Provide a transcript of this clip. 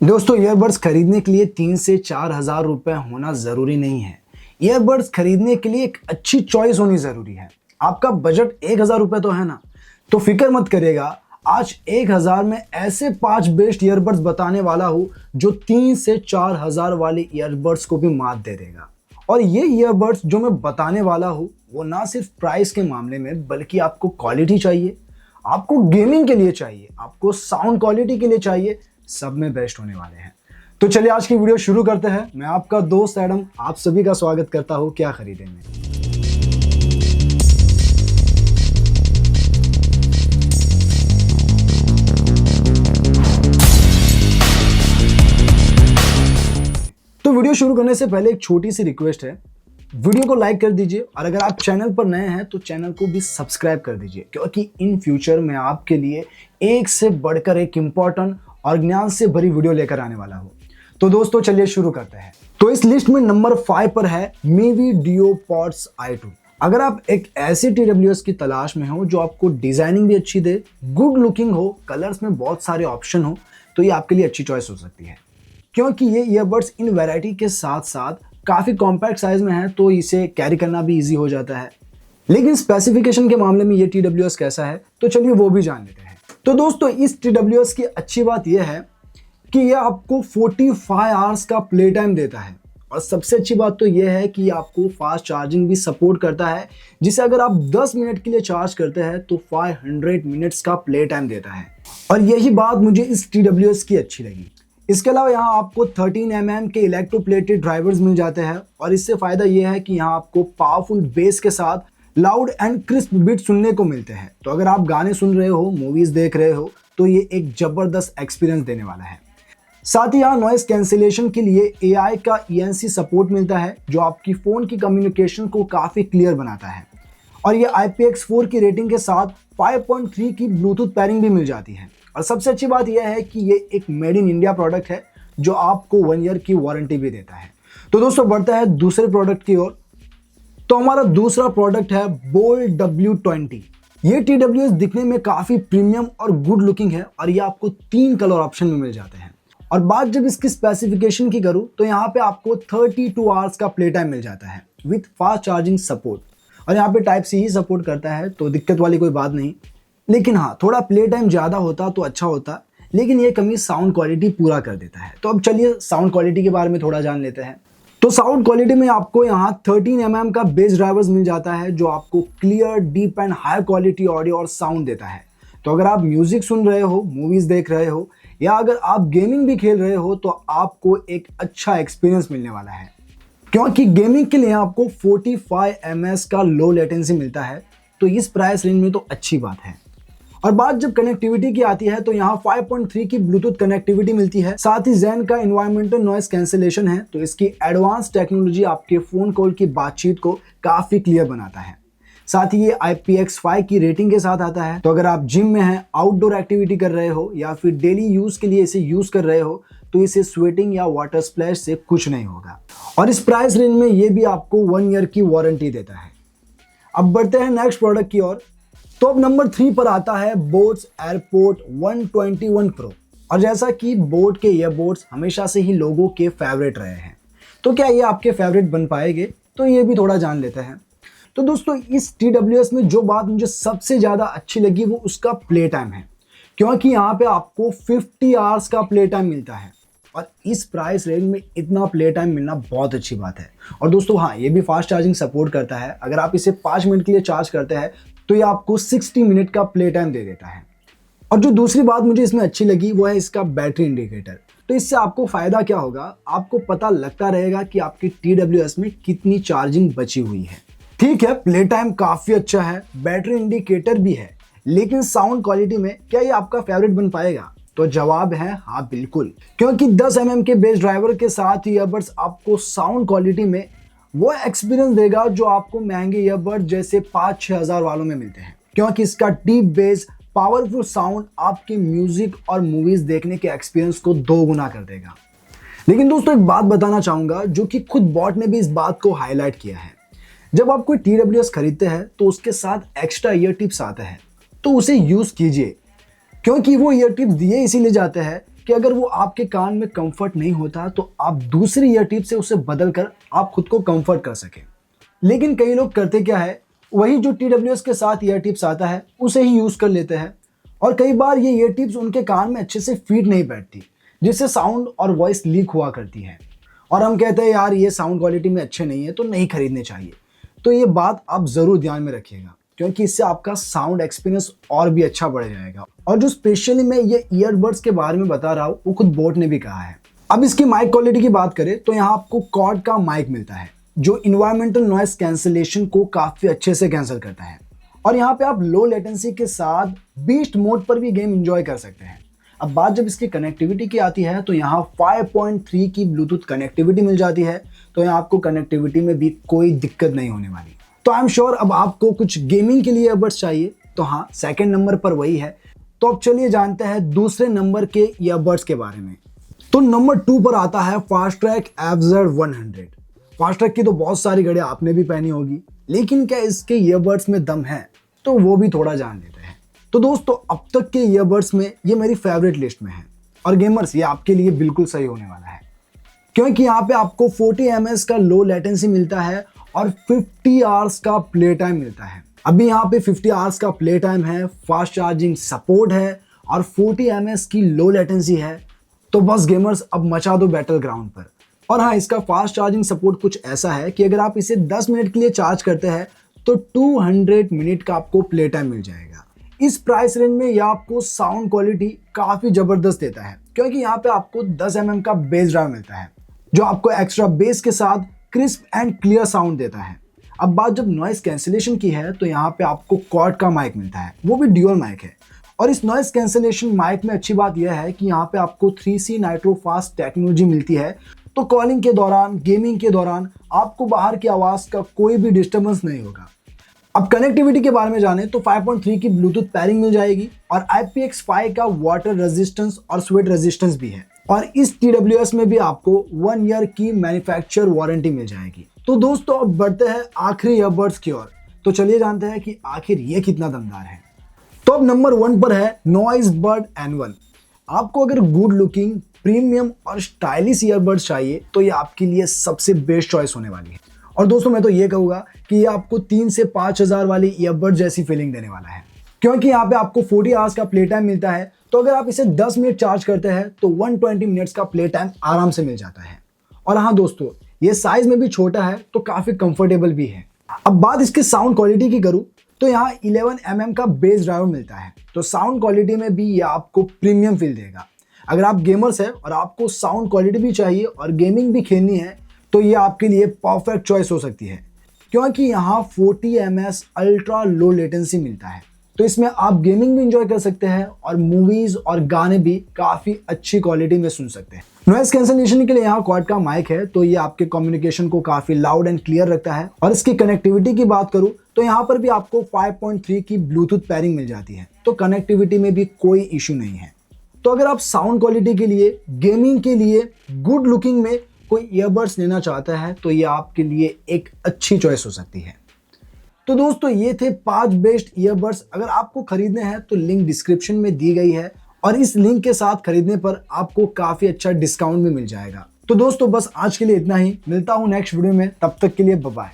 दोस्तों ईयरबड्स खरीदने के लिए 3 से 4 हज़ार रुपए होना जरूरी नहीं है। ईयरबड्स खरीदने के लिए एक अच्छी चॉइस होनी जरूरी है। आपका बजट 1 हज़ार रुपए तो है ना, तो फिक्र मत करिएगा। आज 1 हज़ार में ऐसे 5 बेस्ट ईयरबड्स बताने वाला हूँ जो 3 से 4 हज़ार वाले ईयरबड्स को भी मात दे देगा। और ये ईयरबड्स जो मैं बताने वाला हूँ वो ना सिर्फ प्राइस के मामले में, बल्कि आपको क्वालिटी चाहिए, आपको गेमिंग के लिए चाहिए, आपको साउंड क्वालिटी के लिए चाहिए, सब में बेस्ट होने वाले हैं। तो चलिए आज की वीडियो शुरू करते हैं। मैं आपका दोस्त एडम आप सभी का स्वागत करता हूं क्या खरीदे में। तो वीडियो शुरू करने से पहले एक छोटी सी रिक्वेस्ट है, वीडियो को लाइक कर दीजिए और अगर आप चैनल पर नए हैं तो चैनल को भी सब्सक्राइब कर दीजिए, क्योंकि इन फ्यूचर में आपके लिए एक से बढ़कर एक इंपॉर्टेंट और ज्ञान से भरी वीडियो लेकर आने वाला हूं। तो दोस्तों चलिए शुरू करते हैं। तो इस लिस्ट में नंबर 5 पर है मीवी डुओ पॉड्स i2। अगर आप एक ऐसी TWS की तलाश में हो जो आपको डिजाइनिंग भी अच्छी दे, गुड लुकिंग हो, कलर्स में बहुत सारे ऑप्शन हो, तो ये आपके लिए अच्छी चॉइस हो सकती है। क्योंकि ये ईयरबड्स इन वैरायटी के साथ साथ काफी कॉम्पैक्ट साइज में है, तो इसे कैरी करना भी इजी हो जाता है। लेकिन स्पेसिफिकेशन के मामले में ये TWS कैसा है, तो चलिए वो भी जान लेते हैं। तो दोस्तों इस TWS की अच्छी बात यह है कि यह आपको 45 आवर्स का प्ले टाइम देता है, और सबसे अच्छी बात तो यह है कि ये आपको फास्ट चार्जिंग भी सपोर्ट करता है, जिसे अगर आप 10 मिनट के लिए चार्ज करते हैं तो 500 मिनट्स का प्ले टाइम देता है। और यही बात मुझे इस TWS की अच्छी लगी। इसके अलावा यहाँ आपको 13 mm के इलेक्ट्रोप्लेटेड ड्राइवर्स मिल जाते हैं, और इससे फायदा यह है कि यहाँ आपको पावरफुल बेस के साथ लाउड एंड क्रिस्प बीट सुनने को मिलते हैं। तो अगर आप गाने सुन रहे हो, मूवीज देख रहे हो, तो ये एक जबरदस्त एक्सपीरियंस देने वाला है। साथ ही यहाँ नॉइस कैंसिलेशन के लिए AI का ENC सपोर्ट मिलता है, जो आपकी फोन की कम्युनिकेशन को काफी क्लियर बनाता है। और ये IPX4 की रेटिंग के साथ 5.3 की ब्लूटूथ पैरिंग भी मिल जाती है। और सबसे अच्छी बात यह है कि ये एक मेड इन इंडिया प्रोडक्ट है, जो आपको 1 ईयर की वारंटी भी देता है। तो दोस्तों बढ़ता है दूसरे प्रोडक्ट की ओर। तो हमारा दूसरा प्रोडक्ट है बोल्ट W20। ये TWS दिखने में काफी प्रीमियम और गुड लुकिंग है, और ये आपको 3 कलर ऑप्शन में मिल जाते हैं। और बात जब इसकी स्पेसिफिकेशन की करूं तो यहाँ पे आपको 32 आवर्स का प्ले टाइम मिल जाता है विथ फास्ट चार्जिंग सपोर्ट। और यहाँ पे टाइप सी ही सपोर्ट करता है, तो दिक्कत वाली कोई बात नहीं। लेकिन हाँ, थोड़ा प्ले टाइम ज्यादा होता तो अच्छा होता, लेकिन ये कमी साउंड क्वालिटी पूरा कर देता है। तो अब चलिए साउंड क्वालिटी के बारे में थोड़ा जान लेते हैं। तो साउंड क्वालिटी में आपको यहाँ 13 mm का बेस ड्राइवर्स मिल जाता है, जो आपको clear, deep and high quality audio और साउंड देता है। तो अगर आप म्यूजिक सुन रहे हो, मूवीज देख रहे हो, या अगर आप गेमिंग भी खेल रहे हो, तो आपको एक अच्छा एक्सपीरियंस मिलने वाला है। क्योंकि गेमिंग के लिए आपको 45 ms का लो लेटेंसी मिलता है, तो इस प्राइस रेंज में तो अच्छी बात है। और बात जब कनेक्टिविटी की आती है तो यहाँ 5.3 की ब्लूटूथ कनेक्टिविटी मिलती है। साथ ही ज़ेन का एनवायरमेंटल नॉइस कैंसिलेशन है, तो इसकी एडवांस टेक्नोलॉजी आपके फोन कॉल की बातचीत को काफी क्लियर बनाता है। साथ ही ये IPX5 की रेटिंग के साथ आता है, तो अगर आप जिम में हैं, आउटडोर एक्टिविटी कर रहे हो, या फिर डेली यूज के लिए इसे यूज कर रहे हो, तो इसे स्वेटिंग या वाटर स्प्लैश से कुछ नहीं होगा। और इस प्राइस रेंज में ये भी आपको 1 ईयर की वारंटी देता है। अब बढ़ते हैं नेक्स्ट प्रोडक्ट की ओर। तो अब नंबर 3 पर आता है बोट्स एयरपोर्ट 121 प्रो। और जैसा कि बोट के ईयरबड्स हमेशा से ही लोगों के फेवरेट रहे हैं, तो क्या ये आपके फेवरेट बन पाएंगे, तो ये भी थोड़ा जान लेते हैं। तो दोस्तों इस TWS में जो बात मुझे सबसे ज़्यादा अच्छी लगी वो उसका प्ले टाइम है, क्योंकि यहाँ पे आपको 50 आवर्स का प्ले टाइम मिलता है, और इस प्राइस रेंज में इतना प्ले टाइम मिलना बहुत अच्छी बात है। और दोस्तों हाँ, ये भी फास्ट चार्जिंग सपोर्ट करता है। अगर आप इसे 5 मिनट के लिए चार्ज करते हैं तो ये आपको 60 मिनट का प्ले टाइम दे देता है। और जो दूसरी बात मुझे इसमें अच्छी लगी वो है इसका बैटरी इंडिकेटर। तो इससे आपको फायदा क्या होगा, आपको पता लगता रहेगा कि आपकी TWS में कितनी चार्जिंग बची हुई है। ठीक है, प्ले टाइम काफी अच्छा है, बैटरी इंडिकेटर भी है, लेकिन साउंड क्वालिटी में क्या ये आपका फेवरेट बन पाएगा? तो जवाब है हाँ बिल्कुल, क्योंकि 10 mm के बेस ड्राइवर के साथ ईयरबड्स आपको साउंड क्वालिटी में वो एक्सपीरियंस देगा जो आपको महंगे ईयरबड जैसे 5-6 हज़ार वालों में मिलते हैं। क्योंकि इसका डीप बेस पावरफुल साउंड आपके म्यूजिक और मूवीज देखने के एक्सपीरियंस को 2 गुना कर देगा। लेकिन दोस्तों एक बात बताना चाहूंगा, जो कि खुद बॉट ने भी इस बात को हाईलाइट किया है। जब आप कोई TWS खरीदते हैं तो उसके साथ एक्स्ट्रा ईयर टिप्स आता है, तो उसे यूज कीजिए, क्योंकि वो ईयर टिप्स दिए इसीलिए जाते हैं कि अगर वो आपके कान में कंफर्ट नहीं होता तो आप दूसरी ईयर टिप से उसे बदल कर आप खुद को कंफर्ट कर सकें। लेकिन कई लोग करते क्या है, वही जो TWS के साथ ईयर टिप्स आता है उसे ही यूज कर लेते हैं, और कई बार ये ईयर टिप्स उनके कान में अच्छे से फिट नहीं बैठती, जिससे साउंड और वॉइस लीक हुआ करती है, और हम कहते हैं यार ये साउंड क्वालिटी में अच्छे नहीं है तो नहीं खरीदने चाहिए। तो ये बात आप जरूर ध्यान में रखिएगा, क्योंकि इससे आपका साउंड एक्सपीरियंस और भी अच्छा बढ़ जाएगा। और जो स्पेशली मैं ये ईयरबड्स के बारे में बता रहा हूँ वो खुद बोट ने भी कहा है। अब इसकी माइक क्वालिटी की बात करें तो यहाँ आपको कॉर्ड का माइक मिलता है जो इन्वायरमेंटल नॉइस कैंसलेशन को काफी अच्छे से कैंसिल करता है, और यहाँ पे आप लो लेटेंसी के साथ बीस्ट मोड पर भी गेम एंजॉय कर सकते हैं। अब बात जब इसकी कनेक्टिविटी की आती है तो यहाँ 5.3 की ब्लूटूथ कनेक्टिविटी मिल जाती है, तो यहाँ आपको कनेक्टिविटी में भी कोई दिक्कत नहीं होने वाली। तो आई एम श्योर अब आपको कुछ गेमिंग के लिए ईयरबड्स चाहिए, तो हाँ सेकंड नंबर पर वही है। तो अब चलिए जानते हैं दूसरे नंबर के ईयरबड्स के बारे में। तो नंबर 2 पर आता है फास्ट्रैक FZ100। फास्ट्रैक की तो बहुत सारी घड़ियां आपने भी पहनी होगी, लेकिन क्या इसके ईयरबड्स में दम है? तो वो भी थोड़ा जान लेते हैं। तो दोस्तों अब तक के ईयरबड्स में ये मेरी फेवरेट लिस्ट में है, और गेमर्स ये आपके लिए बिल्कुल सही होने वाला है, क्योंकि यहाँ पे आपको 40 ms का लो लेटेंसी मिलता है और 50 आवर्स का प्ले टाइम मिलता है। अभी यहाँ पे 50 आवर्स का प्ले टाइम है, फास्ट चार्जिंग सपोर्ट है और 40 ms की लो लेटेंसी है। तो बस गेमर्स अब मचा दो बैटल ग्राउंड पर। और हाँ, इसका फास्ट चार्जिंग सपोर्ट कुछ ऐसा है कि अगर आप इसे 10 मिनट के लिए चार्ज करते हैं तो 200 मिनट का आपको प्ले टाइम मिल जाएगा। इस प्राइस रेंज में यह आपको साउंड क्वालिटी काफी जबरदस्त देता है, क्योंकि यहाँ पे आपको 10 mm का बेस ड्राइव मिलता है जो आपको एक्स्ट्रा बेस के साथ क्रिस्प एंड क्लियर साउंड देता है। अब बात जब नॉइस कैंसिलेशन की है तो यहाँ पे आपको कॉर्ड का माइक मिलता है, वो भी ड्यूअल माइक है। और इस नॉइस कैंसिलेशन माइक में अच्छी बात यह है कि यहाँ पे आपको 3C नाइट्रो फास्ट टेक्नोलॉजी मिलती है, तो कॉलिंग के दौरान, गेमिंग के दौरान आपको बाहर की आवाज का कोई भी डिस्टर्बेंस नहीं होगा। अब कनेक्टिविटी के बारे में जाने तो 5.3 की ब्लूटूथ पैरिंग मिल जाएगी, और IPX5 का वाटर रेजिस्टेंस और स्वेट रेजिस्टेंस भी है, और इस TWS में भी आपको 1 ईयर की मैन्युफैक्चर वारंटी मिल जाएगी। तो दोस्तों अब बढ़ते हैं आखिरी ईयरबड्स की ओर। तो चलिए जानते हैं कि आखिर ये कितना दमदार है। तो अब नंबर 1 पर है नॉइस बड N1। आपको अगर गुड लुकिंग, प्रीमियम और स्टाइलिश ईयरबड्स चाहिए तो ये आपके लिए सबसे बेस्ट चॉइस होने वाली है। और दोस्तों मैं तो ये कहूँगा कि ये आपको 3 से 5 हज़ार वाली ईयरबड जैसी फीलिंग देने वाला है, क्योंकि यहाँ पे आपको 40 आवर्स का प्ले टाइम मिलता है। तो अगर आप इसे 10 मिनट चार्ज करते हैं तो 120 मिनट्स का प्ले टाइम आराम से मिल जाता है। और हाँ दोस्तों, ये साइज में भी छोटा है तो काफी कंफर्टेबल भी है। अब बात इसके साउंड क्वालिटी की करूँ तो यहाँ 11 mm का बेस ड्राइवर मिलता है, तो साउंड क्वालिटी में भी ये आपको प्रीमियम फील देगा। अगर आप गेमर्स हैं और आपको साउंड क्वालिटी भी चाहिए और गेमिंग भी खेलनी है तो ये आपके लिए परफेक्ट चॉइस हो सकती है, क्योंकि यहाँ 40 ms अल्ट्रा लो लेटेंसी मिलता है। तो इसमें आप गेमिंग भी इंजॉय कर सकते हैं और मूवीज और गाने भी काफी अच्छी क्वालिटी में सुन सकते हैं। नॉइस कैंसलेशन के लिए यहाँ क्वाड का माइक है, तो ये आपके कम्युनिकेशन को काफी लाउड एंड क्लियर रखता है। और इसकी कनेक्टिविटी की बात करूँ तो यहाँ पर भी आपको 5.3 की ब्लूटूथ पैरिंग मिल जाती है, तो कनेक्टिविटी में भी कोई इशू नहीं है। तो अगर आप साउंड क्वालिटी के लिए, गेमिंग के लिए, गुड लुकिंग में कोई ईयरबड्स लेना चाहता है तो ये आपके लिए एक अच्छी चॉइस हो सकती है। तो दोस्तों ये थे 5 बेस्ट ईयरबड्स। अगर आपको खरीदने हैं तो लिंक डिस्क्रिप्शन में दी गई है, और इस लिंक के साथ खरीदने पर आपको काफी अच्छा डिस्काउंट भी मिल जाएगा। तो दोस्तों बस आज के लिए इतना ही, मिलता हूं नेक्स्ट वीडियो में, तब तक के लिए बाय बाय।